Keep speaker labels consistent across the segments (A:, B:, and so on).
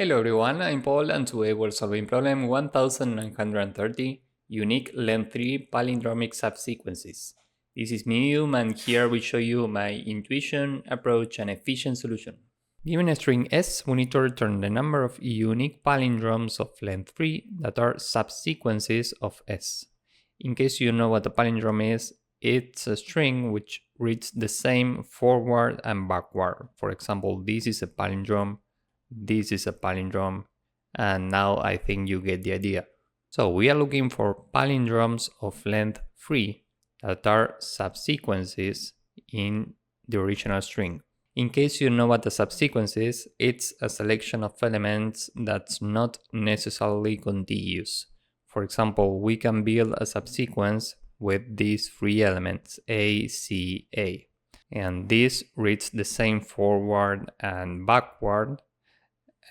A: Hello everyone, I'm Paul and today we're solving problem 1930, unique length 3 palindromic subsequences. This is medium and here we show you my intuition, approach and efficient solution. Given a string s, we need to return the number of unique palindromes of length 3 that are subsequences of s. In case you know what a palindrome is, it's a string which reads the same forward and backward. For example, this is a palindrome, this is a palindrome, and now I think you get the idea. So we are looking for palindromes of length 3 that are subsequences in the original string. In case you know what a subsequence is, it's a selection of elements that's not necessarily contiguous. For example, we can build a subsequence with these three elements, A, C, A. And this reads the same forward and backward,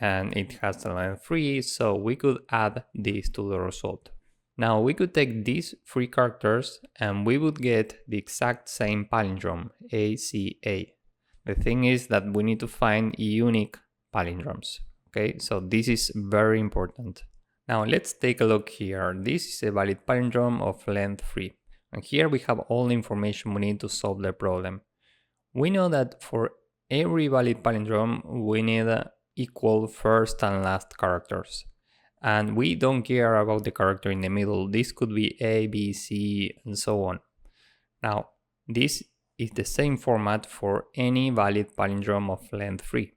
A: and it has a length 3, so we could add this to the result. Now we could take these three characters and we would get the exact same palindrome, ACA. The thing is that we need to find unique palindromes. Okay, so this is very important. Now let's take a look here. This is a valid palindrome of length 3. And here we have all the information we need to solve the problem. We know that for every valid palindrome, we need equal first and last characters. And we don't care about the character in the middle. This could be A, B, C, and so on. Now, this is the same format for any valid palindrome of length 3.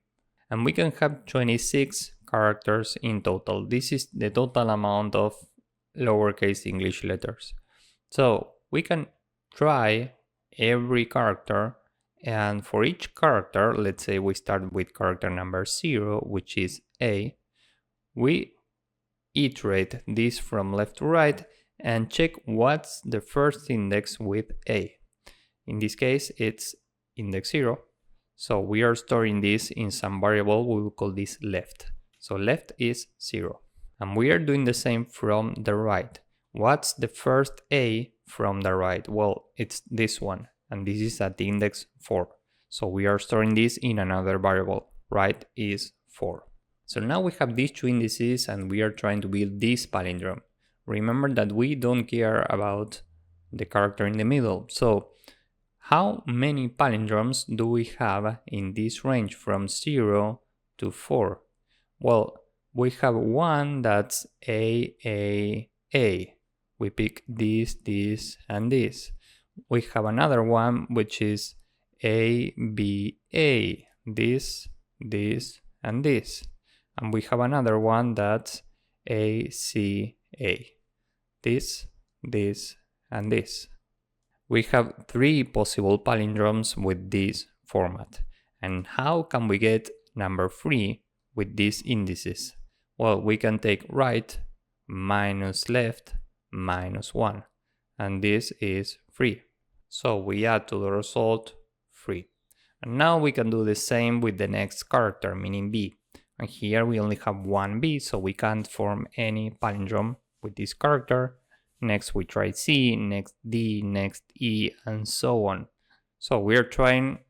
A: And we can have 26 characters in total. This is the total amount of lowercase English letters. So we can try every character, and for each character, let's say we start with character number 0, which is A, we iterate this from left to right and check what's the first index with A. In this case, it's index 0. So we are storing this in some variable, we will call this left. So left is 0. And we are doing the same from the right. What's the first A from the right? Well, it's this one, and this is at the index 4. So we are storing this in another variable. Right is 4. So now we have these two indices and we are trying to build this palindrome. Remember that we don't care about the character in the middle. So how many palindromes do we have in this range from 0 to 4? Well, we have one that's A. We pick this, and this. We have another one which is ABA, this, and this. And we have another one that's ACA, this, and this. We have 3 possible palindromes with this format. And how can we get number 3 with these indices? Well, we can take right minus left minus 1, and this is 3. So we add to the result 3. And now we can do the same with the next character, meaning B. And here we only have one B, so we can't form any palindrome with this character. Next we try C, next D, next E, and so on. So we are trying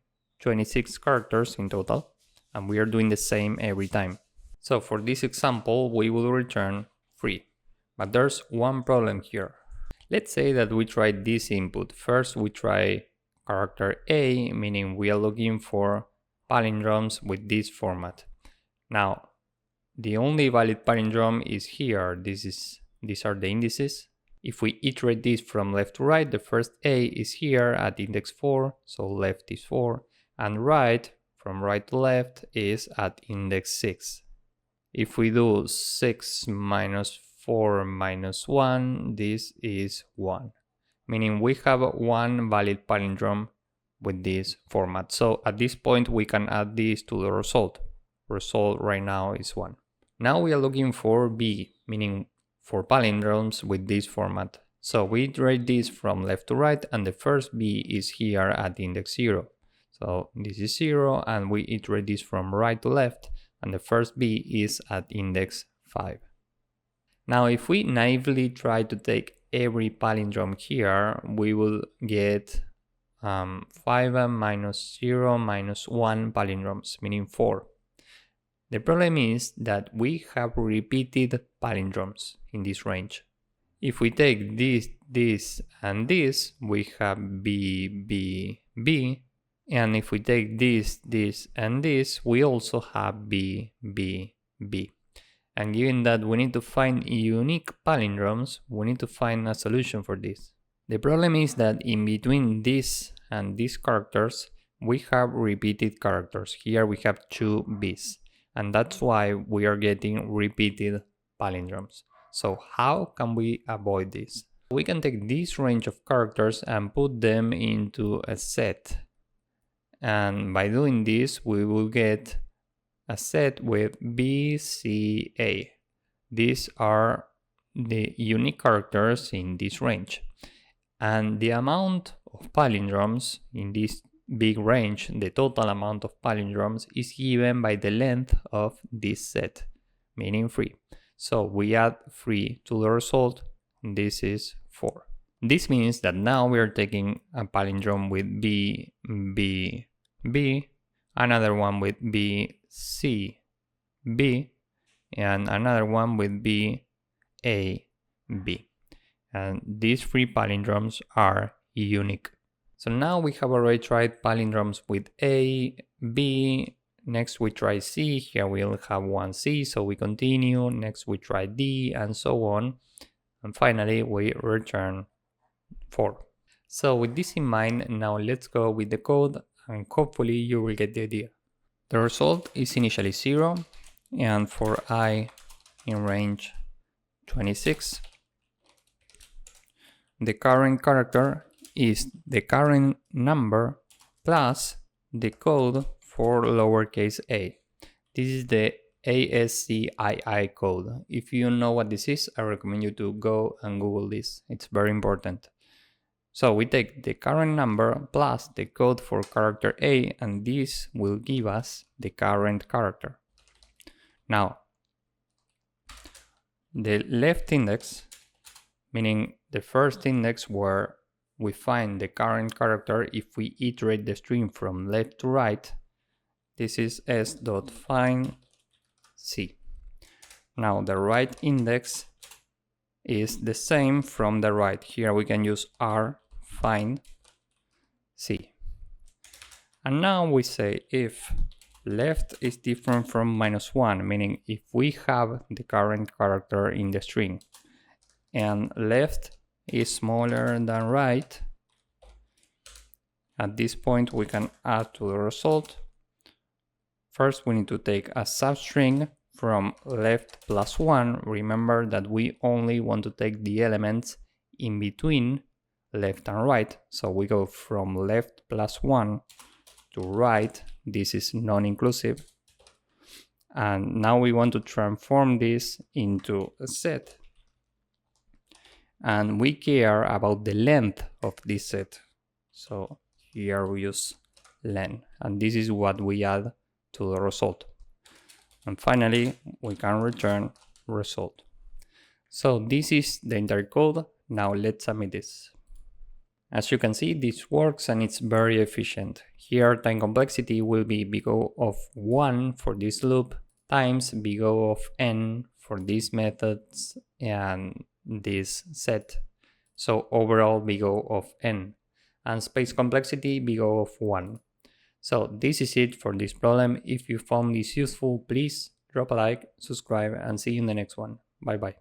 A: 26 characters in total, and we are doing the same every time. So for this example, we will return 3. But there's one problem here. Let's say that we try this input. First we try character A, meaning we are looking for palindromes with this format. Now, the only valid palindrome is here. These are the indices. If we iterate this from left to right, the first A is here at index 4, so left is 4, and right, from right to left, is at index 6. If we do 6 minus 4 minus 1, this is 1, meaning we have one valid palindrome with this format. So at this point, we can add this to the result. Result right now is 1. Now we are looking for B, meaning for palindromes with this format. So we iterate this from left to right, and the first B is here at index 0. So this is 0, and we iterate this from right to left, and the first B is at index 5. Now if we naively try to take every palindrome here, we will get 5 minus 0 minus 1 palindromes, meaning 4. The problem is that we have repeated palindromes in this range. If we take this, and this, we have B, B, B. And if we take this, and this, we also have B, B, B. And given that we need to find unique palindromes, we need to find a solution for this. The problem is that in between this and these characters, we have repeated characters. Here we have 2 B's. And that's why we are getting repeated palindromes. So how can we avoid this? We can take this range of characters and put them into a set. And by doing this, we will get a set with B, C, A. These are the unique characters in this range. And the amount of palindromes in this big range, the total amount of palindromes, is given by the length of this set, meaning 3. So we add 3 to the result. This is 4. This means that now we are taking a palindrome with B, B, B, another one with B, C, B, and another one with B, A, B. And these 3 palindromes are unique. So now we have already tried palindromes with A, B. Next we try C. Here we'll have 1 C, so we continue. Next we try D, and so on. And finally we return 4. So with this in mind, now let's go with the code, and hopefully you will get the idea. The result is initially 0, and for I in range 26, the current character is the current number plus the code for lowercase a. This is the ASCII code. If you know what this is, I recommend you to go and Google this. It's very important. So we take the current number plus the code for character A, and this will give us the current character. Now, the left index, meaning the first index where we find the current character if we iterate the string from left to right, this is s.findC. Now the right index is the same from the right. Here we can use r find C. And now we say if left is different from -1, meaning if we have the current character in the string and left is smaller than right, at this point we can add to the result. First we need to take a substring from left plus 1. Remember that we only want to take the elements in between left and right, so we go from left plus 1 to right. This is non-inclusive, and now we want to transform this into a set, and we care about the length of this set, so here we use len, and this is what we add to the result. And finally we can return result. So this is the entire code. Now let's submit this. As you can see, this works and it's very efficient. Here time complexity will be big O of 1 for this loop times big O of n for these methods and this set. So overall big O of n, and space complexity big O of 1. So this is it for this problem. If you found this useful, please drop a like, subscribe, and see you in the next one. Bye bye.